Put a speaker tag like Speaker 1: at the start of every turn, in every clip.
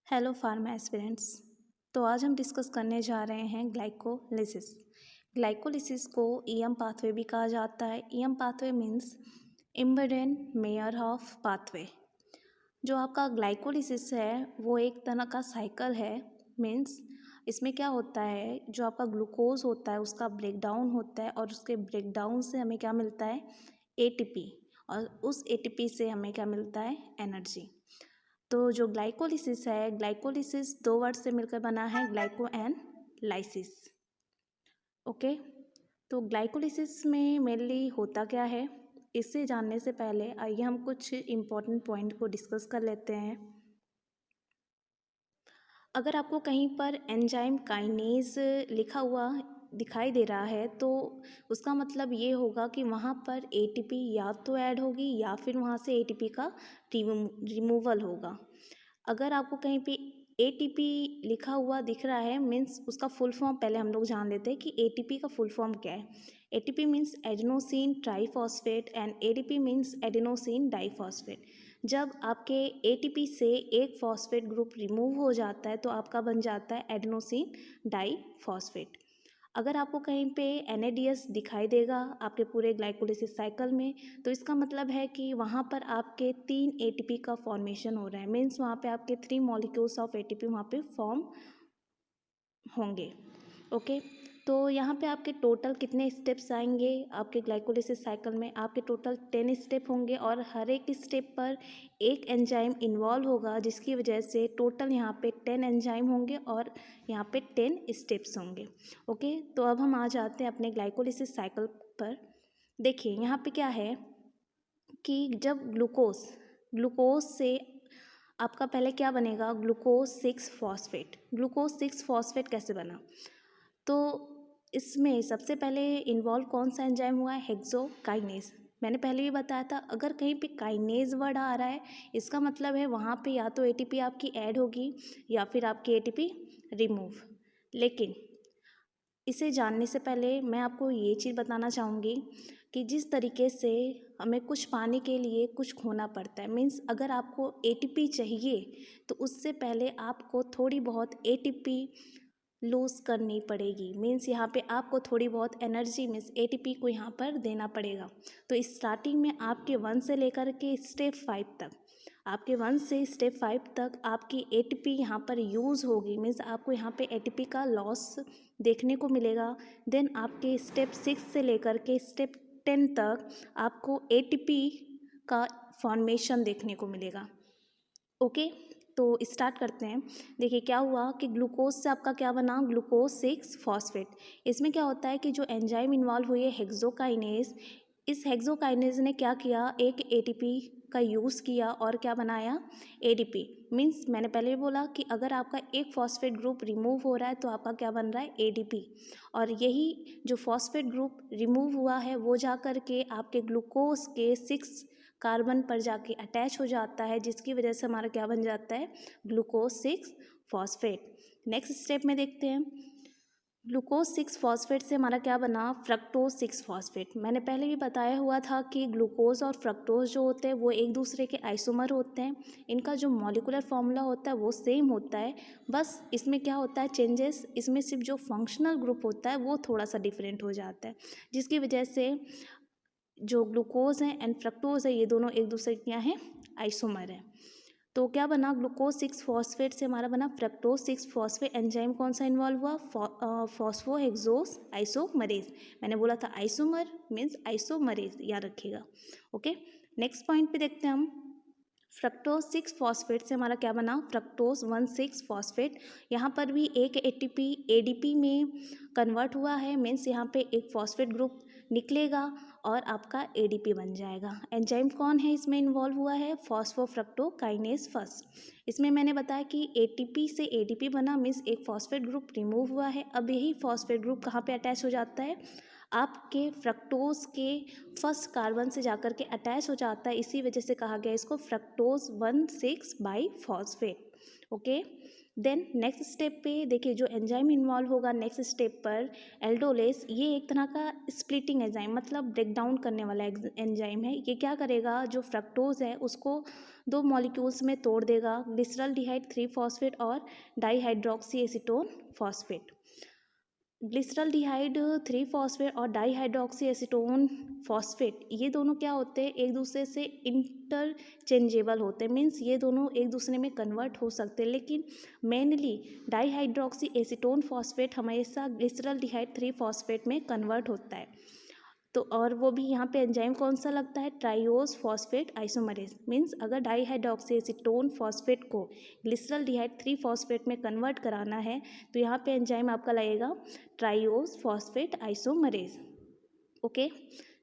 Speaker 1: Hello pharma aspirants. तो आज हम डिस्कस करने जा रहे हैं ग्लाइकोलिसिस। ग्लाइकोलिसिस को ईएम पाथवे भी कहा जाता है। EM pathway means embedded mayor of pathway. जो आपका ग्लाइकोलिसिस है वो एक तरह का साइकिल है। मीन्स इसमें क्या होता है, जो आपका ग्लूकोज होता है उसका ब्रेकडाउन होता है और उसके ब्रेकडाउन से हमें क्या मिलता है, एटीपी, और उस एटीपी से हमें क्या मिलता है, एनर्जी। तो जो ग्लाइकोलिसिस है, ग्लाइकोलिसिस दो वर्ड से मिलकर बना है, ग्लाइको एंड लाइसिस। ओके, तो ग्लाइकोलिसिस में मेनली होता क्या है, इसे जानने से पहले आइए हम कुछ इम्पोर्टेंट पॉइंट को डिस्कस कर लेते हैं। अगर आपको कहीं पर एंजाइम काइनेज लिखा हुआ दिखाई दे रहा है तो उसका मतलब ये होगा कि वहाँ पर एटीपी या तो ऐड होगी या फिर वहाँ से एटीपी का रिमूवल होगा। अगर आपको कहीं पे एटीपी लिखा हुआ दिख रहा है, मीन्स उसका फुल फॉर्म पहले हम लोग जान लेते हैं कि एटीपी का फुल फॉर्म क्या है। ATP means adenosine triphosphate and ADP means adenosine diphosphate. जब आपके एटीपी से एक फॉस्फेट ग्रुप रिमूव हो जाता है तो आपका बन जाता है एडेनोसिन डाइफॉस्फेट। अगर आपको कहीं पे NADS दिखाई देगा आपके पूरे ग्लाइकोलिसिस साइकिल में, तो इसका मतलब है कि वहाँ पर आपके 3 एटीपी का फॉर्मेशन हो रहा है। मीन्स वहाँ पे आपके 3 मॉलिक्यूल्स ऑफ एटीपी वहाँ पे फॉर्म होंगे। ओके, तो यहाँ पे आपके टोटल कितने स्टेप्स आएंगे आपके ग्लाइकोलिसिस साइकिल में, आपके टोटल 10 स्टेप होंगे और हर एक स्टेप पर एक एंजाइम इन्वॉल्व होगा, जिसकी वजह से टोटल यहाँ पे 10 एंजाइम होंगे और यहाँ पे 10 स्टेप्स होंगे। ओके, तो अब हम आ जाते हैं अपने ग्लाइकोलिसिस साइकिल पर। देखिए यहाँ पे क्या है कि जब ग्लूकोज से आपका पहले क्या बनेगा, ग्लूकोज 6 फॉस्फेट। ग्लूकोज 6 फॉस्फेट कैसे बना, तो इसमें सबसे पहले इन्वॉल्व कौन सा एंजाइम हुआ है, हेक्सोकाइनेज। मैंने पहले भी बताया था, अगर कहीं पे काइनेज वर्ड आ रहा है इसका मतलब है वहाँ पे या तो एटीपी आपकी ऐड होगी या फिर आपकी एटीपी रिमूव। लेकिन इसे जानने से पहले मैं आपको ये चीज़ बताना चाहूँगी कि जिस तरीके से हमें कुछ पाने के लिए कुछ खोना पड़ता है, मीन्स अगर आपको एटीपी चाहिए तो उससे पहले आपको थोड़ी बहुत एटीपी लूज़ करनी पड़ेगी। मीन्स यहाँ पे आपको थोड़ी बहुत एनर्जी मीन्स एटीपी को यहाँ पर देना पड़ेगा। तो स्टार्टिंग में आपके 1 से लेकर के स्टेप 5 तक, आपके 1 से स्टेप 5 तक आपकी एटीपी यहाँ पर यूज़ होगी। मीन्स आपको यहाँ पे एटीपी का लॉस देखने को मिलेगा। देन आपके स्टेप 6 से लेकर के स्टेप 10 तक आपको एटीपी का फॉर्मेशन देखने को मिलेगा। ओके, तो स्टार्ट करते हैं। देखिए क्या हुआ कि ग्लूकोज से आपका क्या बना, ग्लूकोज 6 फॉस्फेट। इसमें क्या होता है कि जो एंजाइम इन्वॉल्व हुई है हेक्सोकाइनेज, इस हेक्सोकाइनेज ने क्या किया, एक एटीपी का यूज़ किया और क्या बनाया, एडीपी। मीन्स मैंने पहले भी बोला कि अगर आपका एक फॉस्फेट ग्रुप रिमूव हो रहा है तो आपका क्या बन रहा है, एडीपी। और यही जो फॉस्फेट ग्रुप रिमूव हुआ है वो जा कर के आपके ग्लूकोज के 6 कार्बन पर जाके अटैच हो जाता है, जिसकी वजह से हमारा क्या बन जाता है, ग्लूकोज 6 फॉस्फेट। नेक्स्ट स्टेप में देखते हैं, ग्लूकोज 6 फॉस्फेट से हमारा क्या बना, फ्रक्टोज 6 फॉस्फेट। मैंने पहले भी बताया हुआ था कि ग्लूकोज और फ्रक्टोज जो होते हैं वो एक दूसरे के आइसोमर होते हैं। इनका जो मॉलिकुलर फॉर्मूला होता है वो सेम होता है, बस इसमें क्या होता है चेंजेस, इसमें सिर्फ जो फंक्शनल ग्रुप होता है वो थोड़ा सा डिफरेंट हो जाता है, जिसकी वजह से जो ग्लूकोज है एंड फ्रक्टोज है ये दोनों एक दूसरे के क्या हैं, आइसोमर है। तो क्या बना, ग्लूकोज 6 फॉस्फेट से हमारा बना फ्रक्टोज 6 फॉस्फेट। एंजाइम कौन सा इन्वॉल्व हुआ, फॉस्फोहेक्सोस आइसोमरेज। मैंने बोला था आइसोमर मीन्स आइसोमरेज, याद रखिएगा। ओके, नेक्स्ट पॉइंट पे देखते हैं हम, फ्रक्टोज 6 फॉस्फेट से हमारा क्या बना, फ्रक्टोज 1,6 फॉस्फेट। यहाँ पर भी एक एटीपी एडीपी में कन्वर्ट हुआ है, मीन्स यहाँ पे एक फॉस्फेट ग्रुप निकलेगा और आपका एडीपी बन जाएगा। एंजाइम कौन है इसमें इन्वॉल्व हुआ है, फॉस्फोफ्रक्टोकाइनेज फर्स्ट। इसमें मैंने बताया कि एटीपी से एडीपी बना, मीन्स एक फॉस्फेट ग्रुप रिमूव हुआ है। अब यही फॉस्फेट ग्रुप कहाँ पे अटैच हो जाता है, आपके फ्रक्टोज के फर्स्ट कार्बन से जाकर के अटैच हो जाता है, इसी वजह से कहा गया इसको fructose 1,6 bi phosphate. Okay. Then next step पे देखिए जो एंजाइम इन्वॉल्व होगा नेक्स्ट स्टेप पर एल्डोलेस, ये एक तरह का स्प्लिटिंग एंजाइम मतलब ब्रेक डाउन करने वाला एंजाइम है। ये क्या करेगा, जो फ्रक्टोज है उसको दो मॉलिक्यूल्स में तोड़ देगा, ग्लिसरल्डिहाइड 3 फॉस्फेट और dihydroxy acetone phosphate. Glyceraldehyde 3 phosphate और डाईहाइड्रोक्सी एसीटोन फॉस्फेट, ये दोनों क्या होते हैं, एक दूसरे से इंटरचेंजेबल होते हैं, मीन्स ये दोनों एक दूसरे में कन्वर्ट हो सकते हैं, लेकिन मेनली डाईहाइड्रोक्सी एसीटोन फॉस्फेट हमेशा ग्लिसरल्डिहाइड 3 फॉस्फेट में कन्वर्ट होता है। तो और वो भी यहाँ पे एंजाइम कौन सा लगता है, ट्राइओस फॉस्फेट आइसोमरेज। मीन्स अगर डाईहाइड्रोक्सी एसीटोन फॉस्फेट को ग्लिसरल्डिहाइड 3 फॉस्फेट में कन्वर्ट कराना है तो यहाँ पे एंजाइम आपका लगेगा triose phosphate isomerase. Okay.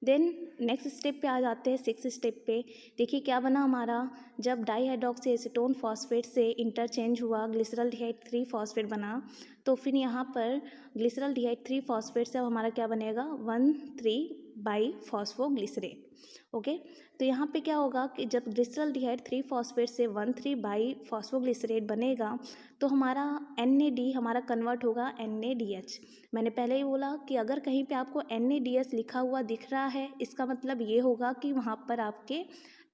Speaker 1: Then next step पे आ जाते हैं, 6 स्टेप पे। देखिए क्या बना हमारा, जब डाईहाइड्रोक्सी एसीटोन फॉस्फेट से इंटरचेंज हुआ ग्लिसरल्डिहाइड 3 फॉस्फेट बना, तो फिर यहाँ पर ग्लिसरल्डिहाइड 3 फॉस्फेट से अब हमारा क्या बनेगा 1,3 बाई फॉस्फोग्लिसरेट। ओके। तो यहाँ पे क्या होगा कि जब ग्लिसरल्डिहाइड 3 फॉस्फेट से 1,3 बाई फॉस्फोग्लिसरेट बनेगा तो हमारा NAD हमारा कन्वर्ट होगा NADH। मैंने पहले ही बोला कि अगर कहीं पे आपको NADH लिखा हुआ दिख रहा है इसका मतलब ये होगा कि वहाँ पर आपके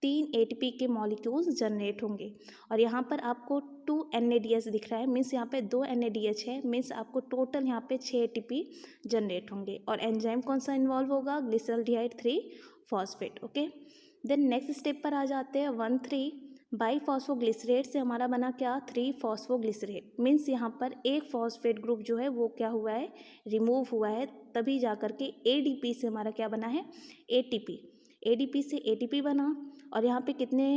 Speaker 1: 3 ATP के मॉलिक्यूल्स जनरेट होंगे, और यहाँ पर आपको 2 NADH दिख रहा है, मीन्स यहाँ पे 2 NADH है, मीन्स आपको टोटल यहाँ पे 6 ATP जनरेट होंगे। और एंजाइम कौन सा इन्वॉल्व होगा, glyceraldehyde 3 phosphate. Okay. Then next step पर आ जाते हैं, 1,3 बाई फॉस्फोग्लिसरेट से हमारा बना क्या 3 फॉस्फोग्लिसरेट। मीन्स यहाँ पर एक फॉस्फेट ग्रुप जो है वो क्या हुआ है, रिमूव हुआ है, तभी जा कर के ADP से हमारा क्या बना है ATP। ADP से ATP बना, और यहाँ पे कितने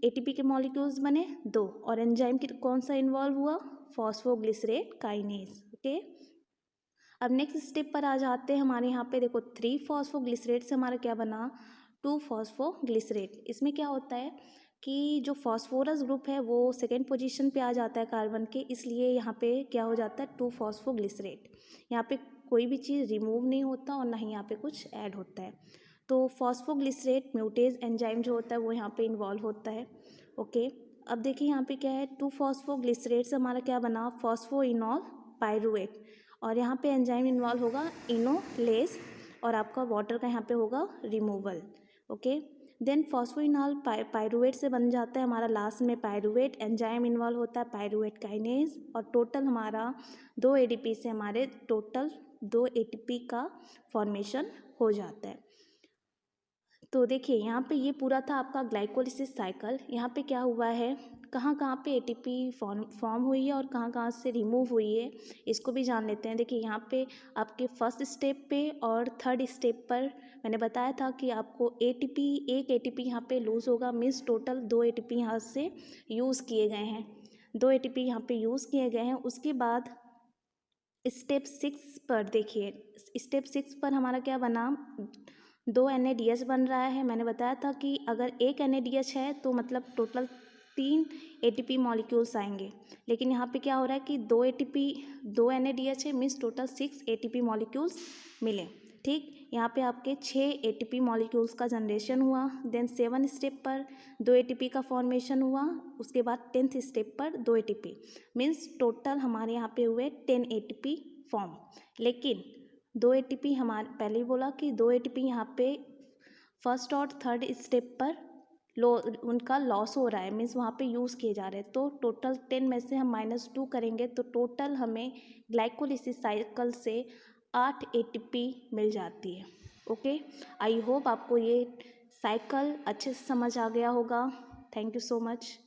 Speaker 1: ATP के मॉलिक्यूल्स बने 2, और एंजाइम की कौन सा इन्वॉल्व हुआ, फॉस्फोग्लिसरेट काइनेज। ओके। अब नेक्स्ट स्टेप पर आ जाते हैं, हमारे यहाँ पे देखो 3 फॉस्फोग्लिसरेट से हमारा क्या बना 2 फॉस्फोग्लिसरेट। इसमें क्या होता है कि जो फॉस्फोरस ग्रुप है वो सेकेंड पोजीशन पे आ जाता है कार्बन के, इसलिए यहाँ पे क्या हो जाता है 2 फॉस्फोग्लिसरेट। यहाँ पे कोई भी चीज़ रिमूव नहीं होता और ना ही यहाँ पे कुछ ऐड होता है। तो फॉस्फोग्लिसरेट म्यूटेज एंजाइम जो होता है वो यहाँ पे इन्वॉल्व होता है। ओके। अब देखिए यहाँ पे क्या है, 2 फॉस्फोग्लिसरेट से हमारा क्या बना फॉस्फोइनॉल पाइरुवेट, और यहाँ पे एंजाइम इन्वॉल्व होगा इनोलेस, और आपका वाटर का यहाँ पे होगा removal. Okay. Then phosphoenol pyruvate से बन जाता है हमारा लास्ट में पाइरुवेट, एंजाइम इन्वॉल्व होता है पाइरुवेट काइनेज, और टोटल हमारा 2 ADP से हमारे टोटल 2 ATP का फॉर्मेशन हो जाता है। तो देखिए यहाँ पे ये पूरा था आपका ग्लाइकोलिसिस साइकिल। यहाँ पे क्या हुआ है, कहाँ कहाँ पे ATP फॉर्म हुई है और कहाँ कहाँ से रिमूव हुई है, इसको भी जान लेते हैं। देखिए यहाँ पे आपके फर्स्ट स्टेप पे और थर्ड स्टेप पर मैंने बताया था कि आपको एक ATP यहाँ पे लूज़ होगा, मीन्स टोटल 2 ATP यहाँ से यूज़ किए गए हैं, 2 ATP यहाँ पे यूज़ किए गए हैं। उसके बाद स्टेप 6 पर देखिए, स्टेप 6 पर हमारा क्या बना 2 NADH बन रहा है। मैंने बताया था कि अगर एक NADH है तो मतलब टोटल 3 ATP मॉलिक्यूल्स आएंगे, लेकिन यहाँ पे क्या हो रहा है कि 2 NADH है, मीन्स टोटल 6 ATP मॉलिक्यूल्स मिले। ठीक, यहाँ पे आपके 6 ATP मॉलिक्यूल्स का जनरेशन हुआ। देन 7 स्टेप पर 2 ATP का फॉर्मेशन हुआ। उसके बाद 10th स्टेप पर 2 ATP, मीन्स टोटल हमारे यहाँ पे हुए 10 ATP फॉर्म। लेकिन 2 ATP हमारे पहले ही बोला कि 2 ATP यहाँ पे फर्स्ट और थर्ड स्टेप पर उनका लॉस हो रहा है, मीन्स वहाँ पे यूज़ किए जा रहे हैं। तो टोटल 10 में से हम -2 करेंगे तो टोटल हमें ग्लाइकोलिसिस साइकिल से 8 ATP मिल जाती है। ओके। आई होप आपको ये साइकिल अच्छे से समझ आ गया होगा। Thank you so much.